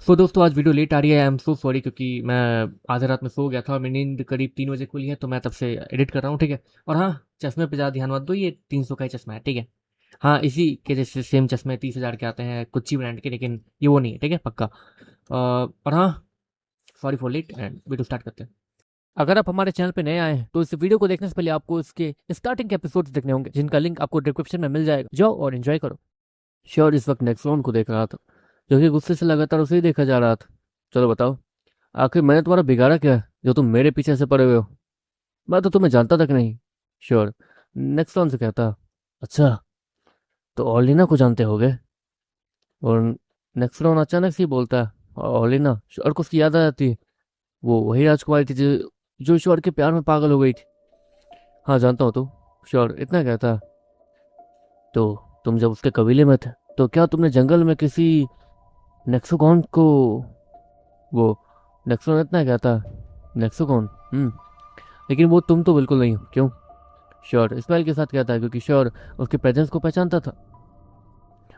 सो दोस्तों आज video late आ रही है। आई एम सो सॉरी क्योंकि मैं आधी रात में सो गया था और मेरी नींद करीब 3 बजे खुली है, तो मैं तब से एडिट कर रहा हूँ। ठीक है। और हाँ, चश्मे पे ज़्यादा ध्यान मत दो, ये 300 का ही चश्मा है। ठीक है। हाँ, इसी के जैसे सेम चश्मे 30,000 के आते हैं कुच्ची ब्रांड के, लेकिन ये वो नहीं है। ठीक है, पक्का। और हाँ, sorry for late and video start करते हैं। अगर आप हमारे चैनल पे नए आए हैं तो इस वीडियो को देखने से पहले आपको इसके स्टार्टिंग के एपिसोड्स देखने होंगे, जिनका लिंक आपको डिस्क्रिप्शन में मिल जाएगा। जाओ और एंजॉय करो। श्योर इस वक्त नेक्सॉन को देख रहा था, जो कि गुस्से से लगातार उसे ही देखा जा रहा था। चलो बताओ, आखिर मैंने तुम्हारा बिगाड़ा क्या है जो तुम मेरे पीछे से पड़े हुए हो? मैं तो तुम्हें जानता तक नहीं। श्योर नेक्स्ट से कहता, अच्छा तो ओलिना को जानते होगे? और नेक्स्ट अचानक से ही बोलता है, ओलिना? श्योर को उसकी याद आ जाती है। वो वही राजकुमारी थी जो श्योर के प्यार में पागल हो गई थी। हाँ जानता हूँ। तो श्योर इतना कहता, तो तुम जब उसके कबीले में थे तो क्या तुमने जंगल में किसी नेक्सोगॉन को वो नेक्सोन इतना कहता, नेक्सोगॉन? लेकिन वो तुम तो बिल्कुल नहीं हो, क्यों? श्योर स्माइल के साथ कहता है, क्योंकि श्योर उसके प्रेजेंस को पहचानता था।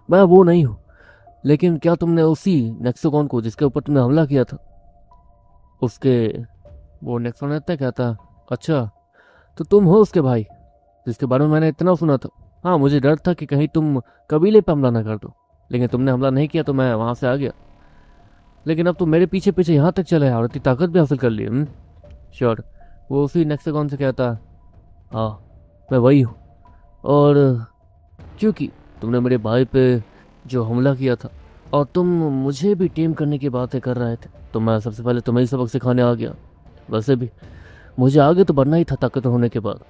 मैं वो नहीं हूँ, लेकिन क्या तुमने उसी नेक्सोगॉन को जिसके ऊपर तुमने हमला किया था उसके वो नेक्सोन इतना कहता, अच्छा तो तुम हो उसके भाई जिसके बारे में मैंने इतना सुना था। हाँ, मुझे डर था कि कहीं तुम कबीले पे हमला ना कर दो, लेकिन तुमने हमला नहीं किया तो मैं वहां से आ गया। लेकिन अब तुम मेरे पीछे पीछे यहाँ तक चले और इतनी ताकत भी हासिल कर ली। श्योर वो उसी नेक्सोगॉन से कहता, हाँ मैं वही हूँ। और क्योंकि तुमने मेरे भाई पे जो हमला किया था और तुम मुझे भी टीम करने की बातें कर रहे थे, तो मैं सबसे पहले तुम्हें ही सबक सिखाने आ गया। वैसे भी मुझे आगे तो बढ़ना ही था ताकतवर होने के बाद।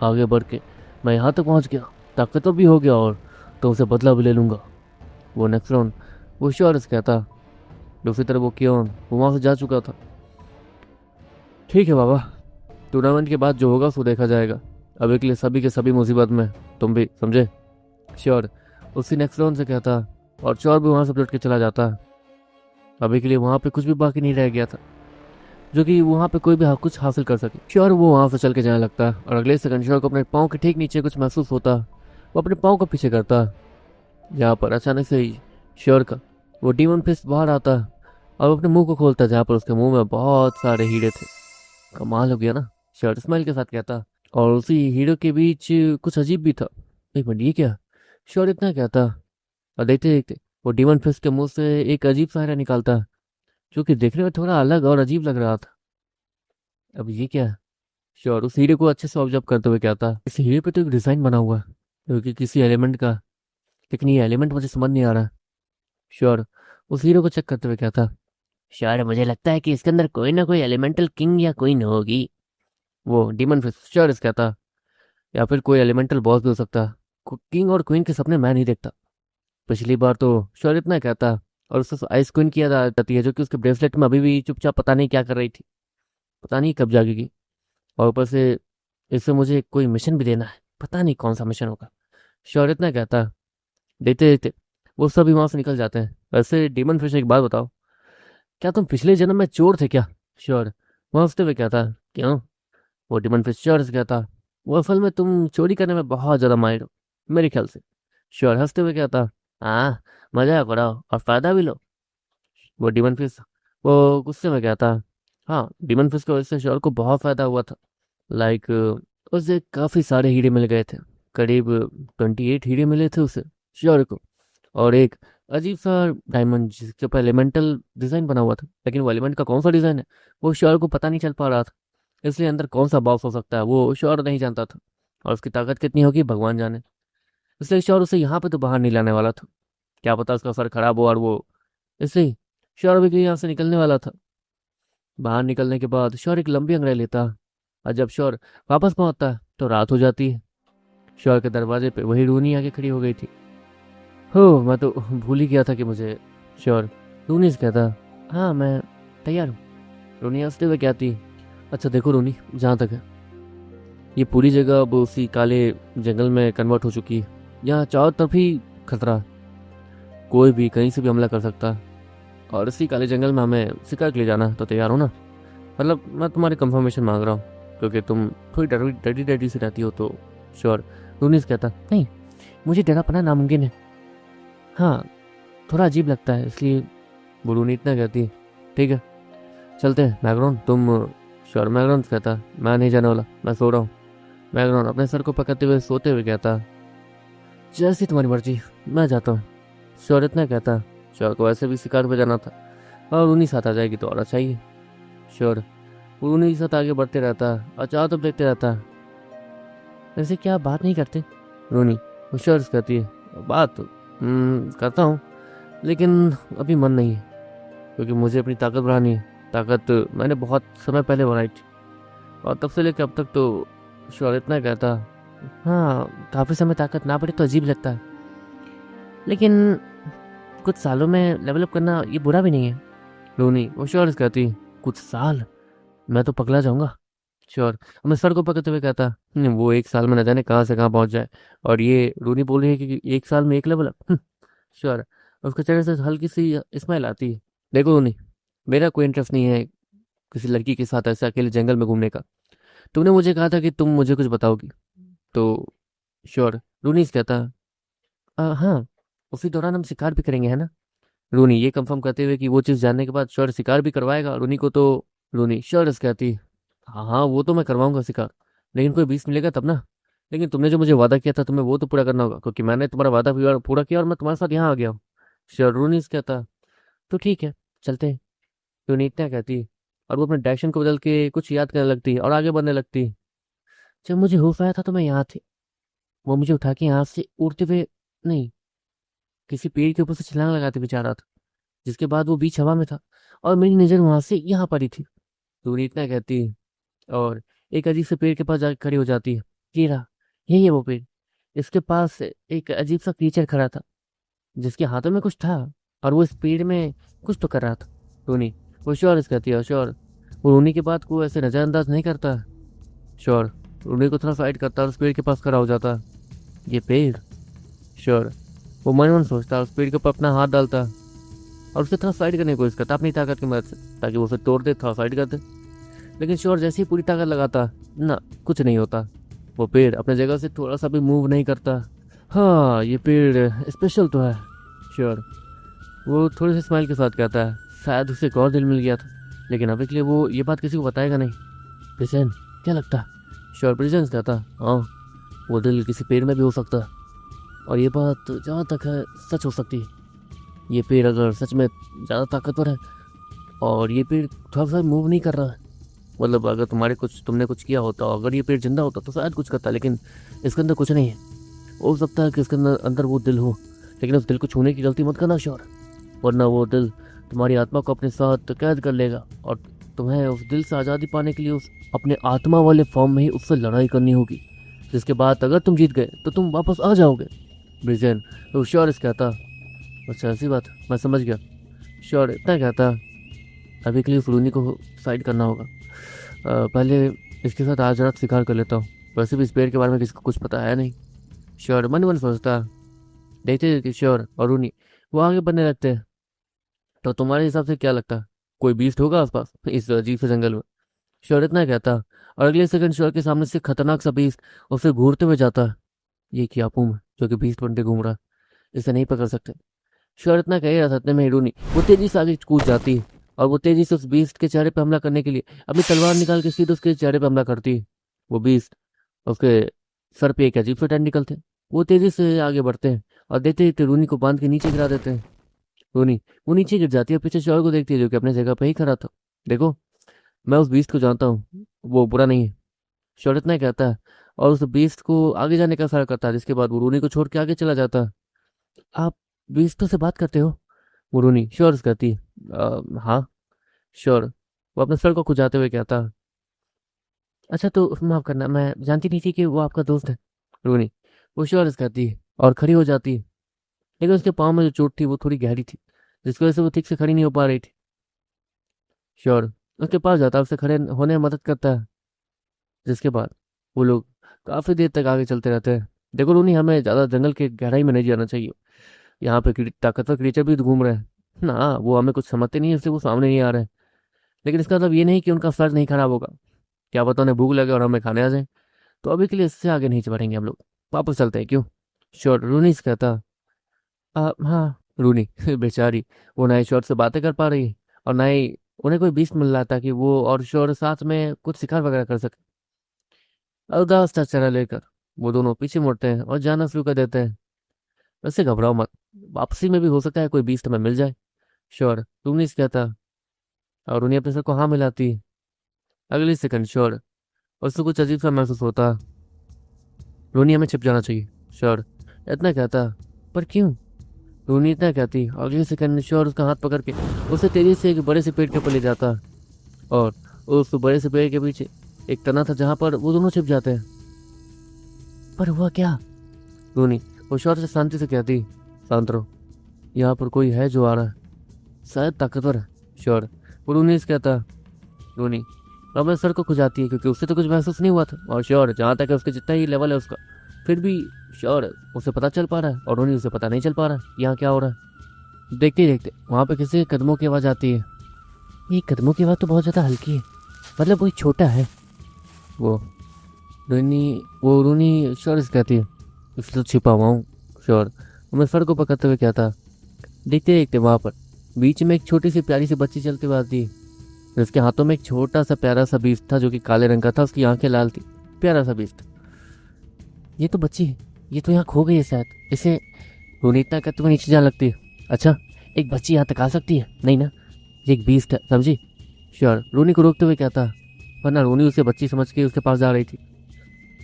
आगे बढ़ के मैं यहाँ तक पहुँच गया, ताकतवर भी हो गया और तुमसे बदला भी ले लूँगा। वो नेक्सॉन वो श्योर कहता, दूसरी तरफ वो कियोन वो वहाँ से जा चुका था। ठीक है बाबा, टूर्नामेंट के बाद जो होगा उसको देखा जाएगा। अभी के लिए सभी के सभी मुसीबत में, तुम भी समझे? श्योर उसी नेक्स्ट से कहता, और श्योर भी वहां से लौट के चला जाता। अभी के लिए वहां पे कुछ भी बाकी नहीं रह गया था जो कि वहां पे कोई भी कुछ हासिल कर सके। श्योर वो वहां से चल के जाने लगता और अगले सेकंड श्योर को अपने पाँव के ठीक नीचे कुछ महसूस होता। वो अपने पाँव को पीछे करता, जहाँ पर अचानक से ही श्योर का वो डीमन फिस्ट बाहर आता और वो अपने मुंह को खोलता, जहाँ पर उसके मुंह में बहुत सारे हीरे थे। कमाल हो गया ना, श्योर स्माइल के साथ कहता। और उसी हीरो के बीच कुछ अजीब भी था। एक मिनट, ये क्या? श्योर इतना कहता और देखते देखते वो डीमन फिस्ट के मुंह से एक अजीब सा हीरा निकालता, जो कि देखने में थोड़ा अलग और अजीब लग रहा था। अब ये क्या? श्योर उस हीरे को अच्छे से ऑब्जर्व करते हुए कहता, इस हीरे पे तो एक डिजाइन बना हुआ है जो कि किसी एलिमेंट का, लेकिन ये एलिमेंट मुझे समझ नहीं आ रहा। श्योर उस हीरे को चेक करते हुए कहता, श्योर मुझे लगता है कि इसके अंदर कोई ना कोई एलिमेंटल किंग या क्वीन होगी। वो डीमन फिस्ट श्योर कहता, या फिर कोई एलिमेंटल बॉस भी हो सकता। किंग और क्वीन के सपने मैं नहीं देखता। पिछली बार तो श्योर इतना कहता और उससे आइस क्वीन किया जाती है, जो कि उसके ब्रेसलेट में अभी भी चुपचाप पता नहीं क्या कर रही थी, पता नहीं कब जागेगी। और ऊपर से इससे मुझे कोई मिशन भी देना है, पता नहीं कौन सा मिशन होगा। श्योर इतना कहता, देखते देखते वो सभी वहां से निकल जाते हैं। वैसे डीमन फिश एक बात बताओ, क्या तुम पिछले जन्म में चोर थे क्या? श्योर वहां हंसते हुए कहता, क्यों? वो डीमन फिश श्योर से कहता, वो असल में तुम चोरी करने में बहुत ज्यादा माहिर हो मेरे ख्याल से। श्योर हंसते हुए कहता, हाँ मजाक उड़ाओ और फायदा भी लो। वो डीमन फिश वो गुस्से में कहता, हाँ डीमन फिश की वजह से श्योर को बहुत फायदा हुआ था। लाइक उसे काफी सारे हीरे मिल गए थे, करीब 28 हीरे मिले थे उसे, श्योर को। और एक अजीब सा डायमंड जिसके ऊपर एलिमेंटल डिजाइन बना हुआ था, लेकिन वो एलिमेंट का कौन सा डिजाइन है वो श्योर को पता नहीं चल पा रहा था। इसलिए अंदर कौन सा बॉस हो सकता है वो श्योर नहीं जानता था, और उसकी ताकत कितनी होगी भगवान जाने। इसलिए श्योर उसे यहाँ पे तो बाहर नहीं लाने वाला था, क्या पता उसका सर खराब हो और वो, इसलिए श्योर भी यहाँ से निकलने वाला था। बाहर निकलने के बाद श्योर एक लंबी अंगड़ाई लेता, और जब श्योर वापस पहुंचता है तो रात हो जाती है। श्योर के दरवाजे पे वही रूनी आके खड़ी हो गई थी। हो, मैं तो भूल ही गया था कि मुझे श्योर रूनी से कहता, हाँ मैं तैयार हूँ। रूनी हंसते हुए कहती, अच्छा देखो रूनी, जहाँ तक है ये पूरी जगह अब उसी काले जंगल में कन्वर्ट हो चुकी है। यहाँ चारों तरफ ही खतरा है, कोई भी कहीं से भी हमला कर सकता है। और इसी काले जंगल में हमें शिकार के लिए जाना है, तो तैयार हो ना? मतलब मैं तुम्हारी कंफर्मेशन मांग रहा हूँ क्योंकि तुम थोड़ी डरी डरी से रहती हो। तो श्योर रूनी से कहता, नहीं मुझे डरा पना नामुमकिन है। हाँ थोड़ा अजीब लगता है, इसलिए वो रूनी इतना कहती है, ठीक है चलते हैं मैगरॉन, तुम श्योर? मैगरॉन कहता, मैं नहीं जाने वाला, मैं सो रहा हूँ। मैगरॉन अपने सर को पकड़ते हुए सोते हुए कहता, जैसी तुम्हारी मर्जी, मैं जाता हूँ। श्योर इतना कहता, श्योर को वैसे भी शिकार पे जाना था और उन्हीं साथ आ जाएगी तो और अच्छा ही है। श्योर वो उन्हीं के साथ आगे बढ़ते रहता और चारों तरफ देखते रहता। वैसे क्या आप बात नहीं करते? रोनी वो श्योर कहती है, बात तो करता हूँ, लेकिन अभी मन नहीं है, क्योंकि मुझे अपनी ताकत बढ़ानी है। ताकत मैंने बहुत समय पहले बढ़ाई थी और तब से लेकर अब तक तो श्योर इतना कहता, हाँ काफ़ी समय ताकत ना बढ़े तो अजीब लगता है, लेकिन कुछ सालों में डेवलप करना ये बुरा भी नहीं है। रोनी वो श्योर कहती, कुछ साल? मैं तो पगला जाऊंगा। श्योर मैं सर को पकड़ते हुए कहता, वो एक साल में न जाने कहाँ से कहाँ पहुंच जाए, और ये रूनी बोल रही है कि एक साल में एक लेवल अप। श्योर उसके चेहरे से हल्की सी स्माइल आती है। देखो रूनी, मेरा कोई इंटरेस्ट नहीं है किसी लड़की के साथ ऐसे अकेले जंगल में घूमने का। तुमने मुझे कहा था कि तुम मुझे कुछ बताओगी, तो श्योर रूनी से कहता, हाँ उसी दौरान हम शिकार भी करेंगे, है ना? रूनी ये कंफर्म करते हुए कि वो चीज़ जानने के बाद श्योर शिकार भी करवाएगा रूनी को, तो रूनी श्योर कहती, हाँ हाँ वो तो मैं करवाऊंगा शिकार, लेकिन कोई बीस मिलेगा तब ना। लेकिन तुमने जो मुझे वादा किया था तुम्हें वो तो पूरा करना होगा, क्योंकि मैंने तुम्हारा वादा भी पूरा किया और मैं तुम्हारे साथ यहाँ आ गया हूँ। श्योर रूनी से कहता, तो ठीक है चलते हैं। रूनी इतना कहती और वो अपने डायरेक्शन को बदल के कुछ याद करने लगती और आगे बढ़ने लगती। जब मुझे होश आया था तो मैं यहाँ थी, वो मुझे उठा के यहाँ से उड़ते हुए, नहीं, किसी पेड़ के ऊपर से छलांग लगाते हुए जा रहा था, जिसके बाद वो बीच हवा में था और मेरी नज़र वहां से यहाँ पड़ी थी। रूनी इतना कहती और एक अजीब से पेड़ के पास जाकर खड़ी हो जाती है। ये रहा, यही है वो पेड़। इसके पास एक अजीब सा क्रीचर खड़ा था, जिसके हाथों में कुछ था और वो इस पेड़ में कुछ तो कर रहा था। टोनी वो श्योर कहती है, श्योर वो रूनी की बात को ऐसे नज़रअंदाज नहीं करता। श्योर रूनी को थोड़ा साइड करता और उस पेड़ के पास खड़ा हो जाता। ये पेड़? श्योर वो मन मन सोचता, उस पेड़ के ऊपर अपना हाथ डालता और उसे थोड़ा साइड करने की कोशिश करता अपनी ताकत की मदद से, ताकि वो उसे तोड़ दे, थोड़ा साइड कर दे। लेकिन श्योर जैसे ही पूरी ताकत लगाता ना, कुछ नहीं होता। वो पेड़ अपने जगह से थोड़ा सा भी मूव नहीं करता। हाँ ये पेड़ स्पेशल तो है। श्योर वो थोड़ी सी स्माइल के साथ कहता है, शायद उसे एक और दिल मिल गया था, लेकिन अभी के लिए वो ये बात किसी को बताएगा नहीं। प्रिजन क्या लगता? श्योर प्रिजन कहता, हाँ वो दिल किसी पेड़ में भी हो सकता है, और ये बात जहाँ तक है सच हो सकती है। ये पेड़ अगर सच में ज़्यादा ताकतवर है और ये पेड़ थोड़ा सा मूव नहीं कर रहा है, मतलब अगर तुमने कुछ किया होता, अगर ये पेड़ जिंदा होता तो शायद कुछ करता, लेकिन इसके अंदर कुछ नहीं है। हो सकता है कि इसके अंदर वो दिल हो, लेकिन उस दिल को छूने की गलती मत करना श्योर, वरना वो दिल तुम्हारी आत्मा को अपने साथ कैद कर लेगा और तुम्हें उस दिल से आज़ादी पाने के लिए उस अपने आत्मा वाले फॉर्म में ही उससे लड़ाई करनी होगी, जिसके बाद अगर तुम जीत गए तो तुम वापस आ जाओगे। ब्रिजेन तो श्योर कहता, अच्छा ऐसी बात, मैं समझ गया। श्योर इतना कहता, अभी के लिए उस रूनी को साइड करना होगा। पहले इसके साथ आज रात शिकार कर लेता हूँ, वैसे भी इस पेड़ के बारे में किसी को कुछ पता है नहीं। श्योर मन मन सोचता। देखते देखते श्योर और रूनी वो आगे बढ़ने लगते हैं। तो तुम्हारे हिसाब से क्या लगता है, कोई बीस्ट होगा आसपास इस अजीब से जंगल में? श्योर इतना कहता और अगले सेकंड श्योर के सामने से खतरनाक सा बीस्ट उसे घूरते हुए जाता है। ये क्या पूम जो कि बीस्ट बनते घूम रहा है, इसे नहीं पकड़ सकते। श्योर इतना कह ही रहा था, इतने में ही रूनी वो तेजी से आगे कूद जाती है और वो तेजी से उस बीस्ट के चेहरे पे हमला करने के लिए अपनी तलवार निकाल के सीधे उसके चेहरे पे हमला करती है। वो बीस्ट, उसके सर पे एक अजीब से टेंटिकल थे। वो तेजी से आगे बढ़ते हैं और देखते देखते रूनी को बांध के नीचे गिरा देते हैं। रूनी वो नीचे गिर जाती है, पीछे श्योर को देखती है जो कि अपने जगह पे ही खड़ा था। देखो मैं उस बीस्ट को जानता हूँ, वो बुरा नहीं है। श्योर इतना ही कहता है और उस बीस्ट को आगे जाने का इशारा करता है, जिसके बाद वो रूनी को छोड़ के आगे चला जाता है। आप बीस्टों से बात करते हो? वो रूनी श्योर कहती, हाँ श्योर वो अपने सर को खुजाते हुए कहता, अच्छा तो माफ करना, मैं जानती नहीं थी कि वो आपका दोस्त है। रोनी वो श्योर कहती है और खड़ी हो जाती है, लेकिन उसके पाँव में जो चोट थी वो थोड़ी गहरी थी, जिसकी वजह से वो ठीक से खड़ी नहीं हो पा रही थी। श्योर उसके पास जाता है, उससे खड़े होने में मदद करता है, जिसके बाद वो लोग काफ़ी देर तक आगे चलते रहते हैं। देखो रोनी, हमें ज़्यादा जंगल के गहराई में नहीं जाना चाहिए, यहाँ पे ताकतवर क्रीचर भी घूम रहे हैं ना, वो हमें कुछ समझते नहीं है, इसलिए वो सामने नहीं आ रहे हैं। लेकिन इसका मतलब ये नहीं कि उनका सर नहीं खराब होगा, क्या पता उन्हें भूख लगे और हमें खाने आ जाए। तो अभी के लिए इससे आगे नहीं बढ़ेंगे हम लोग, वापस चलते हैं क्यों? श्योर रूनीस कहता, हाँ रूनी बेचारी, वो ना ही शोर से बातें कर पा रही है और ना ही उन्हें कोई बीस्ट मिल रहा था कि वो और शोर साथ में कुछ शिकार वगैरह कर सके। उदास सा चेहरा लेकर वो दोनों पीछे मुड़ते हैं और जाना शुरू कर देते हैं। वैसे घबराओ मत, वापसी में भी हो सकता है कोई बीस्ट हमें मिल जाए। श्योर, रूनी से कहता और उन्हें अपने सर को हाँ मिलाती। अगली सेकंड श्योर, उसको कुछ अजीब सा महसूस होता। रूनी, हमें छिप जाना चाहिए। श्योर इतना कहता, पर क्यों? रूनी इतना कहती, अगले सेकंड श्योर उसका हाथ पकड़ के उसे तेजी से एक बड़े से पेड़ के ऊपर ले जाता और उस बड़े से पेड़ के पीछे एक तना था जहां पर वो दोनों छिप जाते हैं। पर हुआ क्या? रूनी वो श्योर से शांति से कहती, शांत रहो, यहाँ पर कोई है जो आ रहा है, शायद ताकतवर है। श्योर, वो रूनी से कहता। रूनी अपने सर को खुजाती है क्योंकि उससे तो कुछ महसूस नहीं हुआ था, और श्योर जहाँ तक है उसके जितना ही लेवल है उसका, फिर भी श्योर उसे पता चल पा रहा है और रूनी उसे पता नहीं चल पा रहा है यहाँ क्या हो रहा है। देखते ही देखते वहाँ पे किसी के कदमों की आवाज़ आती है। ये कदमों की आवाज़ तो बहुत ज़्यादा हल्की है, मतलब कोई छोटा है। वो रूनी श्योर से कहती है, इसलिए तो छिपा हुआ हूँ। श्योर मैं सर को पकड़ते हुए कहता। देखते देखते वहाँ पर बीच में एक छोटी सी प्यारी सी बच्ची चलती हुई आती, जिसके हाथों में एक छोटा सा प्यारा सा बीस्ट था जो कि काले रंग का था, उसकी आंखें लाल थी। प्यारा सा बीस्ट। ये तो बच्ची है, ये तो यहाँ खो गई है शायद, इसे रूनी इतना कहते हुए नीचे जाने लगती है। अच्छा, एक बच्ची यहाँ तक आ सकती है? नहीं ना, ये एक बीस्ट है, समझी? श्योर रूनी को रोकते हुए कहता, वरना रूनी उसे बच्ची समझ के उसके पास जा रही थी।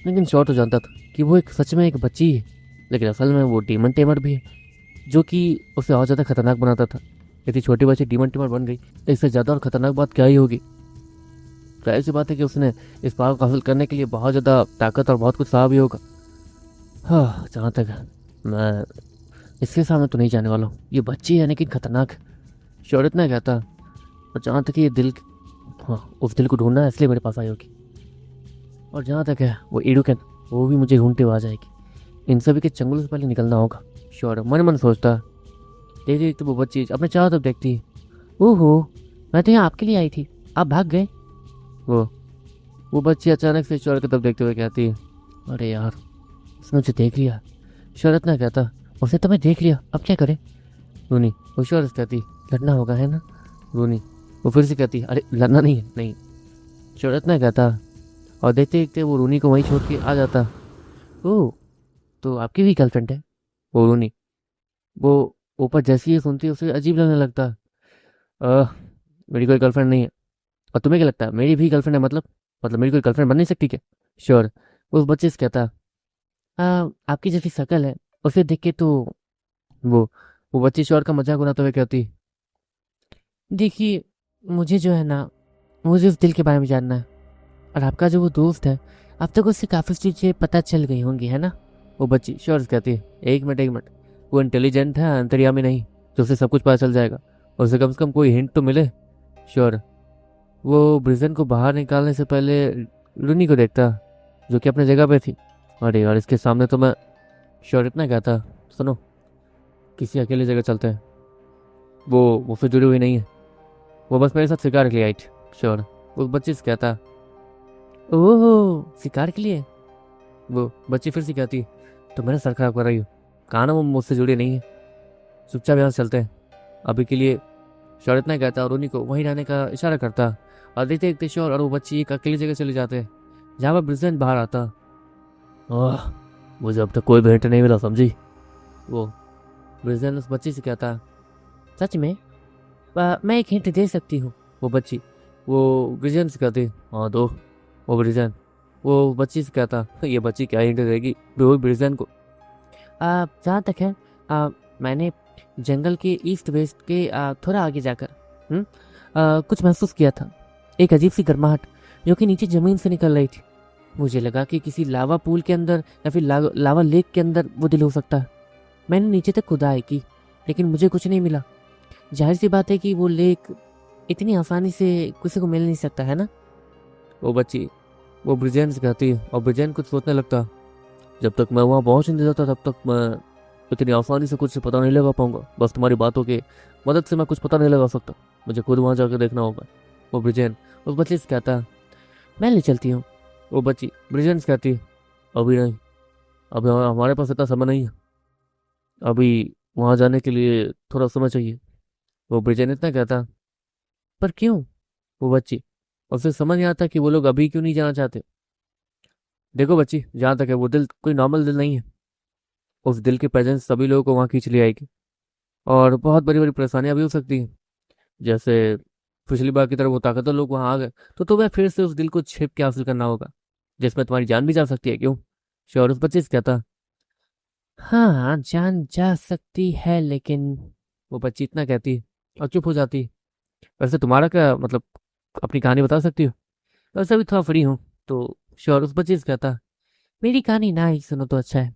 लेकिन श्योर तो जानता था कि वो एक सच में एक बच्ची है, लेकिन असल में वो डीमन टेमर भी है, जो कि उसे और ज़्यादा खतरनाक बनाता था। यदि छोटी बच्ची डीमन टेमर बन गई तो इससे ज़्यादा और खतरनाक बात क्या ही होगी। जाहिर सी बात है कि उसने इस पावर को हासिल करने के लिए बहुत ज़्यादा ताकत और बहुत कुछ सहा भी होगा। हाँ, जहाँ तक है, मैं इसके सामने तो नहीं जाने वाला हूँ। ये बच्ची है लेकिन खतरनाक है। श्योर इतना कहता। और जहाँ तक ये दिल, हाँ, उस दिल को ढूंढना है इसलिए मेरे पास आई होगी। और जहाँ तक है वो एडुकन, वो भी मुझे ढूंढते हुए आ जाएगी। इन सभी के चंगुल से पहले निकलना होगा। श्योर मन मन सोचता। देख देख तो वो बच्ची अपने चारों तरफ देखती। ओहो, मैं तो यहाँ आपके लिए आई थी, आप भाग गए। वो वो बच्ची अचानक से श्योर की तरफ देखते हुए कहती है, अरे यार, उसने मुझे देख लिया। श्योर इतना कहता, उसने तुम्हें देख लिया, अब क्या करें? रूनी वो श्योर से कहती, लड़ना होगा है ना? रूनी वो फिर से कहती, अरे लड़ना नहीं है, नहीं। श्योर इतना कहता और देखते देखते वो रूनी को वहीं छोड़ के आ जाता। ओह, तो आपकी भी गर्लफ्रेंड है? वो रूनी वो ऊपर जैसी ही सुनती है उसे अजीब लगने लगता। मेरी कोई गर्लफ्रेंड नहीं है। और तुम्हें क्या लगता है मेरी भी गर्लफ्रेंड है? मतलब मेरी कोई गर्लफ्रेंड बन नहीं सकती क्या? श्योर उस बच्चे से कहता, आपकी जैसी शक्ल है, उसे देख के तो। वो वो बच्ची श्योर का मजाक उड़ाते हुए कहती, देखिए, मुझे जो है ना, मुझे उस दिल के बारे में जानना है, और आपका जो वो दोस्त है, अब तक उससे काफ़ी चीज़ें पता चल गई होंगी है ना? वो बच्ची श्योर से कहती, एक मिनट एक मिनट, वो इंटेलिजेंट है, अंतर्यामी नहीं, जो उसे सब कुछ पता चल जाएगा। उसे कम से कम कोई हिंट तो मिले। श्योर वो ब्रिजन को बाहर निकालने से पहले रूनी को देखता, जो कि अपने जगह पे थी। अरे यार, इसके सामने तो मैं। श्योर इतना कहता, सुनो, किसी अकेली जगह चलते हैं। वो मुझसे जुड़ी हुई नहीं है, वो बस मेरे साथ शिकार के लिए आई थी। श्योर उस बच्ची से कहता, ओह, शिकार के लिए? वो बच्ची फिर से कहती, तो मेरा सर खराब कर रही हो, कहा ना वो मुझसे जुड़ी नहीं है, चुपचाप यहाँ से चलते हैं अभी के लिए। श्योर इतना कहता और रोनी को वहीं रहने का इशारा करता। और देखते देखते श्योर और वो बच्ची एक अकेली जगह चले जाते जहाँ पर ब्रिजन बाहर आता। ओह, मुझे अब तक कोई भेंट नहीं मिला, समझी? वो ब्रिजन उस बच्ची से कहता, सच में? मैं एक हिंट दे सकती हूँ। वो बच्ची वो ब्रिजन से कहती, हाँ दो। वो ब्रिजन वो बच्ची से कहता, ये बच्ची क्या हिंट देगी वो ब्रिजन को? जहाँ तक है, मैंने जंगल के ईस्ट वेस्ट के थोड़ा आगे जाकर कुछ महसूस किया था। एक अजीब सी गर्माहट जो कि नीचे ज़मीन से निकल रही थी। मुझे लगा कि किसी लावा पूल के अंदर या फिर लावा लेक के अंदर वो दिल हो सकता है। मैंने नीचे तक खुदाई की, लेकिन मुझे कुछ नहीं मिला। जाहिर सी बात है कि वो लेक इतनी आसानी से किसी को मिल नहीं सकता है ना? वो बच्ची वो ब्रिजेन से कहती है और ब्रिजेन कुछ सोचने लगता, जब तक मैं वहाँ पहुँच नहीं जाता तब तक मैं इतनी आसानी से कुछ पता नहीं लगा पाऊंगा। बस तुम्हारी बातों के मदद से मैं कुछ पता नहीं लगा सकता, मुझे खुद वहाँ जाकर देखना होगा। वो ब्रिजेन उस बच्ची से कहता, मैं ले चलती हूँ। वो बच्ची ब्रिजेन से कहती, अभी नहीं, अभी हमारे पास इतना समय नहीं है, अभी वहाँ जाने के लिए थोड़ा समय चाहिए। वो ब्रिजेन इतना कहता। पर क्यों? वो बच्ची। और फिर समझ नहीं आता कि वो लोग अभी क्यों नहीं जाना चाहते। देखो बच्ची, जहाँ तक है वो दिल कोई नॉर्मल दिल नहीं है। उस दिल की प्रेजेंस सभी लोगों को वहाँ खींच ले आएगी। और बहुत बड़ी बड़ी परेशानियां भी हो सकती हैं। जैसे पिछली बार की तरह वो ताकतवर लोग वहां आ गए तो तुम्हें फिर से उस दिल को छिप के हासिल करना होगा, जिसमें तुम्हारी जान भी जा सकती है। क्यों? श्योर उस बच्चे से कहता। हाँ, जान जा सकती है, लेकिन वो बच्ची इतना कहती और चुप हो जाती। वैसे तुम्हारा क्या मतलब, अपनी कहानी बता सकती हो? वैसे भी थोड़ा फ्री हूँ। तो श्योर उस बच्चे से कहता। मेरी कहानी ना ही सुनो तो अच्छा है।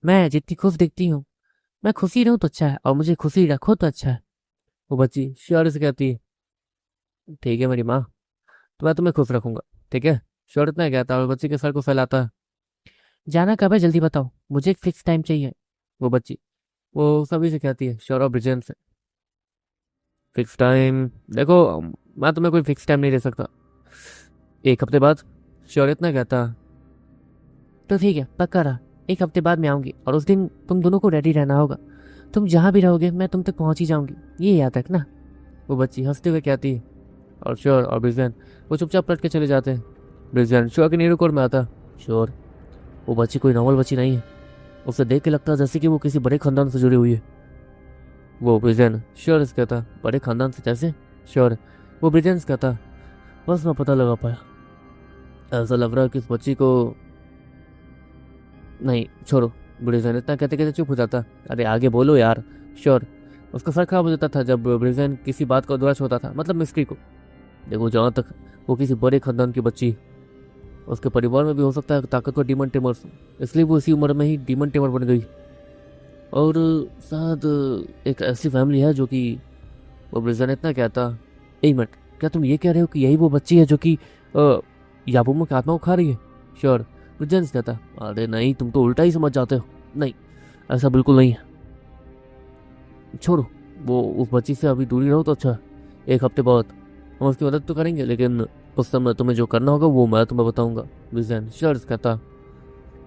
मैं जितनी खुश दिखती हूँ, मैं खुशी रहूँ तो अच्छा है, और मुझे खुशी रखो तो अच्छा है। वो बच्ची श्योर से कहती। ठीक है मेरी माँ, तो मैं तुम्हें खुश रखूंगा। ठीक है। श्योर इतना कहता और बच्ची के सर को फैलाता। जाना कब है, जल्दी बताओ, मुझे एक फिक्स टाइम चाहिए। वो बच्ची वो सभी से कहती है, श्योर और ब्रिजेन से। Fix time? देखो, मैं तुम्हें कोई फिक्स टाइम नहीं दे सकता। एक हफ्ते बाद। श्योर इतना कहता। तो ठीक है, पक्का रहा। एक हफ्ते बाद मैं आऊंगी, और उस दिन तुम दोनों को रेडी रहना होगा। तुम जहां भी रहोगे मैं तुम तक पहुंच ही जाऊंगी, ये याद रखना। वो बच्ची हंसते हुए कहती है। और श्योर और ब्रिजेन वो चुपचाप पलट के चले जाते हैं। ब्रिजेन श्योर के नीरू कोड में आता। श्योर, वो बच्ची कोई नॉर्मल बच्ची नहीं है। उसे देख के लगता है जैसे कि वो किसी बड़े खानदान से जुड़ी हुई है। वो ब्रिजेन श्योर से कहता। बड़े खानदान से जैसे? श्योर। वो ब्रिजेन से कहता। बस मैं पता लगा पाया। ऐसा लग रहा है कि इस बच्ची को। नहीं, छोड़ो। ब्रिजेन इतना कहते कहते चुप हो जाता। अरे आगे बोलो यार। श्योर। उसका सर खराब हो जाता था जब ब्रिजेन किसी बात को अधूरा छोड़ता था, मतलब मिस्ट्री को। देखो, जहाँ तक वो किसी बड़े खानदान की बच्ची, उसके परिवार में भी हो सकता है ताकतवर डीमन टेमर्स, इसलिए वो इसी उम्र में ही डीमन टेमर बन गई। और शायद एक ऐसी फैमिली है जो कि। वो ब्रिजन इतना कहता। एक मिनट, क्या तुम ये कह रहे हो कि यही वो बच्ची है जो कि याबुमो की आत्मा को खा रही है? श्योर। ब्रिजन कहता। अरे नहीं, तुम तो उल्टा ही समझ जाते हो। नहीं, ऐसा बिल्कुल नहीं है। छोड़ो, वो उस बच्ची से अभी दूरी रहो तो अच्छा है। एक हफ्ते बाद हम उसकी मदद तो करेंगे, लेकिन उस समय तुम्हें जो करना होगा वो मैं तुम्हें बताऊंगा। ब्रिजन श्योर कहता।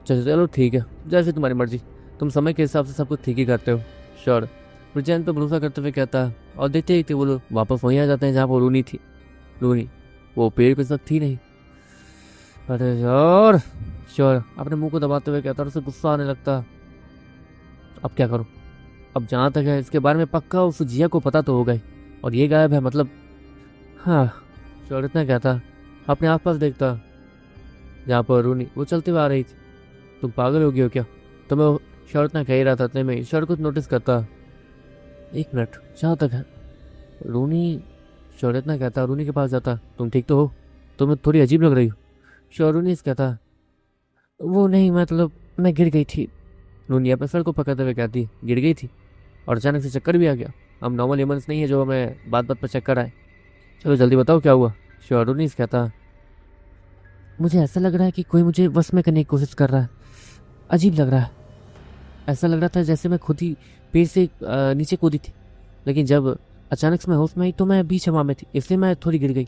चलो चलो ठीक है, जैसे तुम्हारी मर्जी। तुम समय के हिसाब से सब कुछ ठीक ही करते हो। श्योर। ब्रिजेन पे भरोसा करते हुए कहता है। और देखते ही थे वो लोग वापस वहीं आ जाते हैं जहाँ वो रूनी थी। रूनी वो पेड़ पे सब थी नहीं। अरे यार। श्योर अपने मुंह को दबाते हुए कहता और उसे गुस्सा आने लगता। अब क्या करूं? अब जहाँ तक है इसके बारे में पक्का उस जिया को पता तो होगा ही। और ये गायब है मतलब। हाँ। श्योर इतना कहता। अपने आसपास देखता, जहाँ पर रूनी वो चलते हुए आ रही थी। तुम पागल हो गई हो क्या? तो मैं श्योर इतना कह ही रहा था, इतने में श्योर कुछ नोटिस करता। एक मिनट, जहाँ तक है रूनी। श्योर इतना कहता, रूनी के पास जाता। तुम ठीक तो हो? तुम्हें थोड़ी अजीब लग रही हो। श्योर रूनी से कहता। वो नहीं, मतलब मैं गिर गई थी। रूनी अपने सर को पकड़ते हुए कहती, गिर गई थी? और अचानक से चक्कर भी आ गया? हम नॉर्मल ह्यूमंस नहीं है जो हमें बात बात पर चक्कर आए। चलो जल्दी बताओ क्या हुआ। श्योर रूनी से कहता। मुझे ऐसा लग रहा है कि कोई मुझे बस में करने की कोशिश कर रहा है। अजीब लग रहा है। ऐसा लग रहा था जैसे मैं खुद ही पेड़ से नीचे कूदी थी, लेकिन जब अचानक से मैं होश में आई तो मैं बीच हवा में थी, इसलिए मैं थोड़ी गिर गई।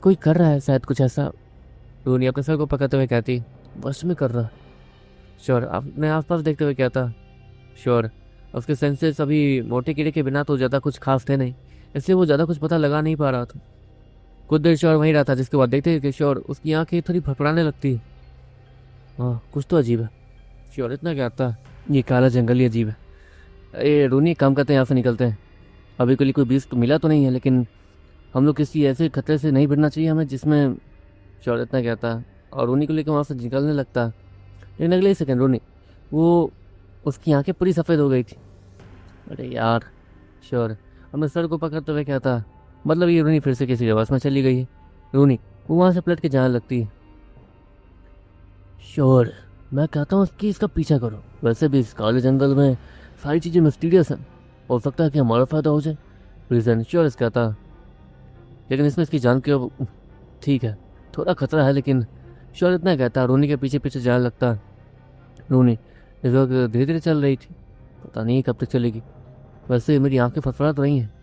कोई कर रहा है शायद कुछ ऐसा। रोनी अपने सर को पकड़ते हुए कहती। बस में कर रहा है? श्योर अपने आसपास देखते हुए कहता। श्योर। उसके सेंसेस अभी मोटे कीड़े के बिना तो ज़्यादा कुछ खास थे नहीं, इसलिए वो ज़्यादा कुछ पता लगा नहीं पा रहा था। कुछ देर श्योर वहीं रहा था, जिसके बाद देखते कि श्योर उसकी आंखें थोड़ी फड़फड़ाने लगती। हाँ, कुछ तो अजीब है। श्योर इतना कहता। ये काला जंगल ही अजीब है। ये रोनी काम करते हैं, यहाँ से निकलते हैं। अभी के लिए कोई बीज तो मिला तो नहीं है, लेकिन हम लोग किसी ऐसे खतरे से नहीं भिड़ना चाहिए हमें जिसमें। श्योर इतना कहता है और रोनी को लेकर वहाँ से निकलने लगता है। लेकिन अगले ही सेकंड रोनी वो उसकी आंखें पूरी सफ़ेद हो गई थी। अरे यार। श्योर अपने सर को पकड़ते हुए कहता। मतलब ये रोनी फिर से किसी लिबास में चली गई है। रोनी वो वहाँ से पलट के जाने लगती है। श्योर मैं कहता हूँ कि इसका पीछा करो। वैसे भी इस काले जंगल में सारी चीज़ें मिस्टीरियस हैं। हो सकता है कि हमारा फायदा हो जाए। रीजन श्योर कहता। लेकिन इसमें इसकी जान की अब। ठीक है, थोड़ा खतरा है, लेकिन श्योर इतना कहता। रोनी के पीछे पीछे जाने लगता। रोनी इस वक्त धीरे धीरे चल रही थी, पता नहीं कब तक चलेगी। वैसे मेरी आंखें फड़फड़ा तो रही हैं।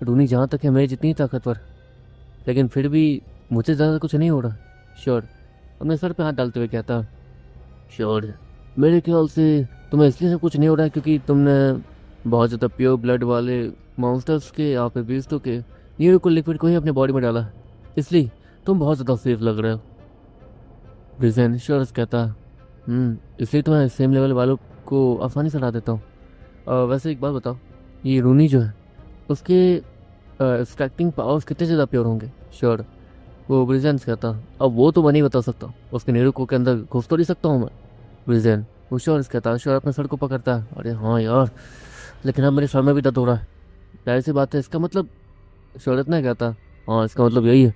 रोनी जहाँ तक है मेरी जितनी ताकतवर, लेकिन फिर भी मुझे ज़्यादा कुछ नहीं हो रहा। श्योर अपने सर पे हाथ डालते हुए कहता। श्योर मेरे ख्याल से तुम्हें इसलिए सब कुछ नहीं हो रहा है क्योंकि तुमने बहुत ज़्यादा प्योर ब्लड वाले मॉन्स्टर्स के या फिर बीस्टों के न्यूरोकुल लिक्विड को ही अपने बॉडी में डाला, इसलिए तुम बहुत ज़्यादा सेफ लग रहे हो। ब्रिजेन श्योर्स कहता, इसलिए तो मैं सेम लेवल वालों को आसानी से हरा देता हूँ। वैसे एक बात बताओ, ये रूनी जो है उसके एक्सट्रैक्टिंग पावर्स कितने ज़्यादा प्योर होंगे? श्योर, वो ब्रिजेंस कहता, अब वो तो मैं नहीं बता सकता, उसके न्यूरोको के अंदर घुस तो नहीं सकता हूँ मैं। ब्रिजेन वो श्योर कहता, श्योर अपने सर को पकड़ता है, अरे हाँ यार, लेकिन अब मेरे सर में भी दर्द हो रहा है। जाहिर सी बात है, इसका मतलब श्योर इतना कहता, हाँ इसका मतलब यही है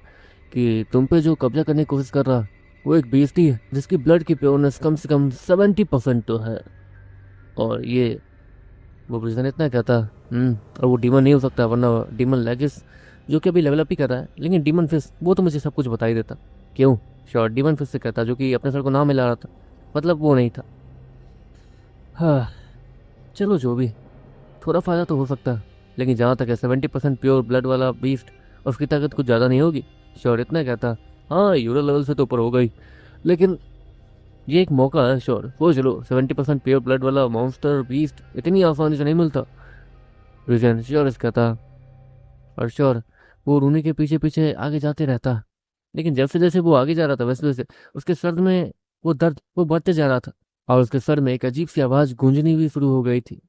कि तुम पे जो कब्जा करने की कोशिश कर रहा वो एक बीस्ट ही है जिसकी ब्लड की प्योरनेस कम से कम 70% तो है। और ये वो ब्रिजन इतना कहता, और वो डीमन नहीं हो सकता, वरना डीमन लेगिस जो कि अभी लेवल अप ही कर रहा है, लेकिन डीमन फिश वो तो मुझे सब कुछ बता ही देता। क्यों? श्योर डीमन फिश से कहता, जो कि अपने सर को नाम मिला रहा था, मतलब वो नहीं था। हाँ, चलो जो भी, थोड़ा फ़ायदा तो हो सकता है, लेकिन जहाँ तक है 70% प्योर ब्लड वाला बीस्ट, उसकी ताकत कुछ ज़्यादा नहीं होगी। श्योर इतना कहता, हाँ यूरो लेवल से तो ऊपर हो गई, लेकिन ये एक मौका है श्योर, वो चलो 70% प्योर ब्लड वाला मॉन्स्टर बीस्ट इतनी आसानी से नहीं मिलता। रिजन श्योर इसका था, और श्योर वो रूनी के पीछे पीछे आगे जाते रहता, लेकिन जैसे जैसे वो आगे जा रहा था वैसे वैसे उसके सर में वो दर्द वो बढ़ते जा रहा था, और उसके सर में एक अजीब सी आवाज़ गूंजनी भी शुरू हो गई थी।